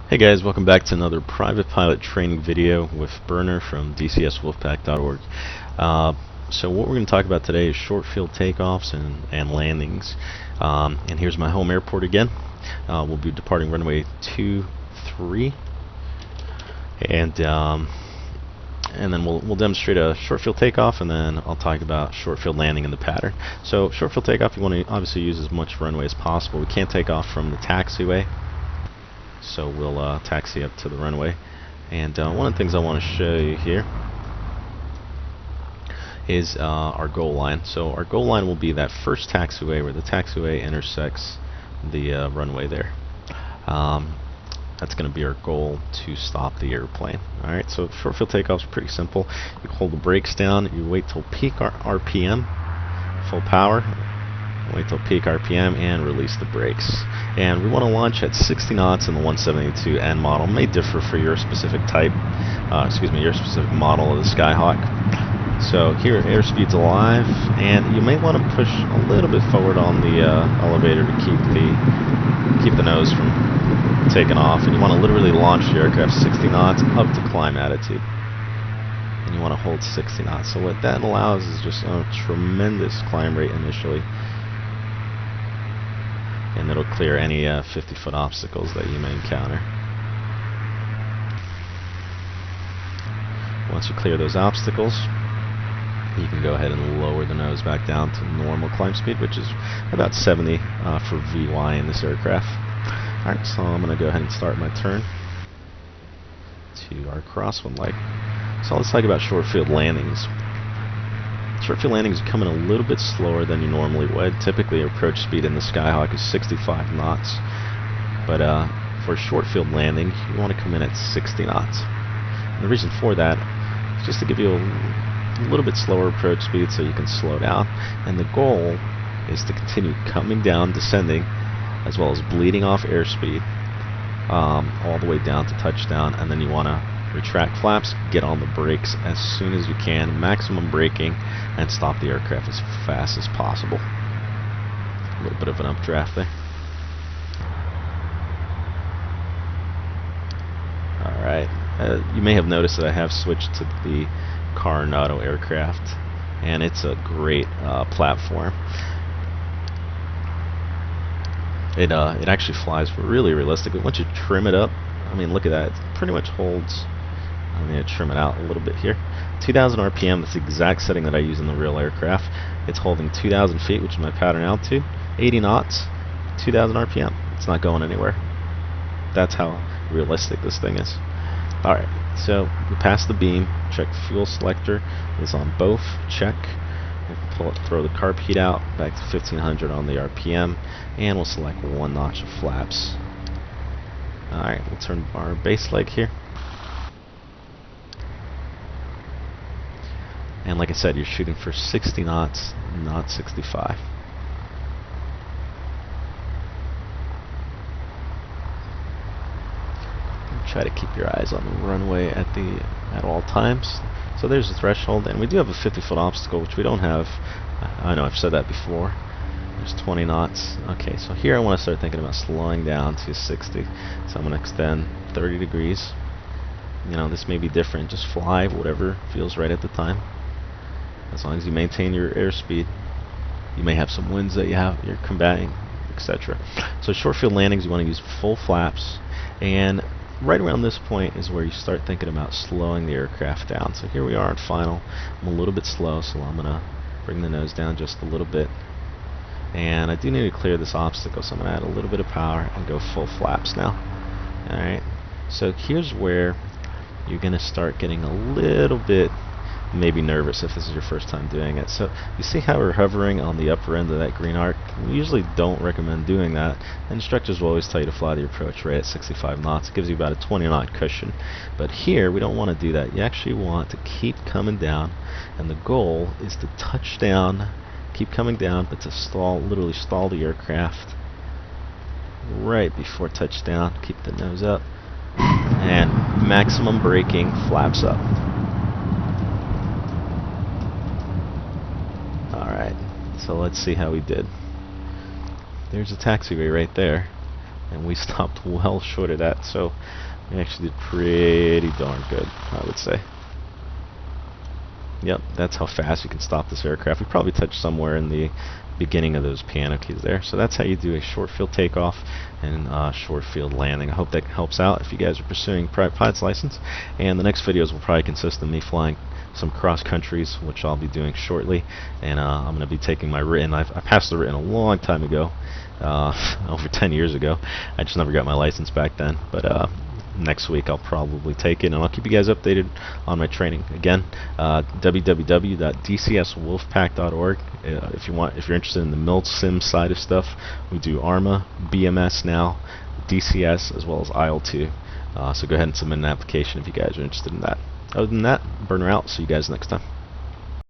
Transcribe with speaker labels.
Speaker 1: Hey guys, welcome back to another private pilot training video with Burner from dcswolfpack.org. So what we're going to talk about today is short field takeoffs and landings. And here's my home airport again. We'll be departing runway 23, and then we'll demonstrate a short field takeoff, and then I'll talk about short field landing and the pattern. So short field takeoff, you want to obviously use as much runway as possible. We can't take off from the taxiway, so we'll taxi up to the runway. And one of the things I want to show you here is our goal line. So our goal line will be that first taxiway where the taxiway intersects the runway there. That's going to be our goal to stop the airplane. Alright, so short field takeoff is pretty simple. You hold the brakes down, you wait till peak RPM, full power, wait till peak RPM, and release the brakes. And we want to launch at 60 knots in the 172N model. May differ for your specific type, your specific model of the Skyhawk. So here, airspeed's alive, and you may want to push a little bit forward on the elevator to keep the nose from taking off. And you want to literally launch the aircraft 60 knots up to climb attitude. And you want to hold 60 knots. So what that allows is just a tremendous climb rate initially, and it'll clear any 50-foot obstacles that you may encounter. Once you clear those obstacles, you can go ahead and lower the nose back down to normal climb speed, which is about 70 for VY in this aircraft. Alright, so I'm going to go ahead and start my turn to our crosswind leg. So let's talk about short field landings. Short field landings are coming a little bit slower than you normally would. Typically, approach speed in the Skyhawk is 65 knots. But for a short field landing, you want to come in at 60 knots. And the reason for that is just to give you a little bit slower approach speed so you can slow down. And the goal is to continue coming down, descending, as well as bleeding off airspeed all the way down to touchdown. And then you want to retract flaps, get on the brakes as soon as you can, maximum braking, and stop the aircraft as fast as possible. A little bit of an updraft there. Alright, you may have noticed that I have switched to the Coronado aircraft, and it's a great platform. It actually flies really realistically. Once you trim it up, I mean, look at that, it pretty much holds. I'm going to trim it out a little bit here. 2,000 RPM, that's the exact setting that I use in the real aircraft. It's holding 2,000 feet, which is my pattern altitude. 80 knots, 2,000 RPM. It's not going anywhere. That's how realistic this thing is. Alright, so we pass the beam. Check the fuel selector is on both. Check. We'll throw the carb heat out, back to 1,500 on the RPM, and we'll select one notch of flaps. Alright, we'll turn our base leg here. And like I said, you're shooting for 60 knots, not 65. Try to keep your eyes on the runway at all times. So there's the threshold, and we do have a 50-foot obstacle, which we don't have. I know I've said that before. There's 20 knots. Okay, so here I want to start thinking about slowing down to 60. So I'm going to extend 30 degrees. You know, this may be different. Just fly whatever feels right at the time. As long as you maintain your airspeed. You may have some winds that you're combating, etc. So short field landings, you want to use full flaps, and right around this point is where you start thinking about slowing the aircraft down. So here we are at final. I'm a little bit slow, so I'm going to bring the nose down just a little bit. And I do need to clear this obstacle, so I'm going to add a little bit of power and go full flaps now. Alright, so here's where you're going to start getting a little bit maybe nervous if this is your first time doing it. So you see how we're hovering on the upper end of that green arc? We usually don't recommend doing that. Instructors will always tell you to fly the approach right at 65 knots. It gives you about a 20-knot cushion. But here we don't want to do that. You actually want to keep coming down, and the goal is to touch down, keep coming down, but to literally stall the aircraft right before touchdown. Keep the nose up, and maximum braking, flaps up. Alright, so let's see how we did. There's a taxiway right there. and we stopped well short of that. So we actually did pretty darn good, I would say. Yep, that's how fast you can stop this aircraft. We probably touched somewhere in the beginning of those piano keys there. So that's how you do a short field takeoff and short field landing. I hope that helps out if you guys are pursuing private pilot's license. And the next videos will probably consist of me flying some cross countries, which I'll be doing shortly. And I'm going to be taking my written. I passed the written a long time ago, over 10 years ago. I just never got my license back then. But next week I'll probably take it, and I'll keep you guys updated on my training. Again, www.dcswolfpack.org. If you're interested in the MilSim side of stuff, we do ARMA, BMS now, DCS, as well as IL2. So go ahead and submit an application if you guys are interested in that. Other than that, burner out. See you guys next time.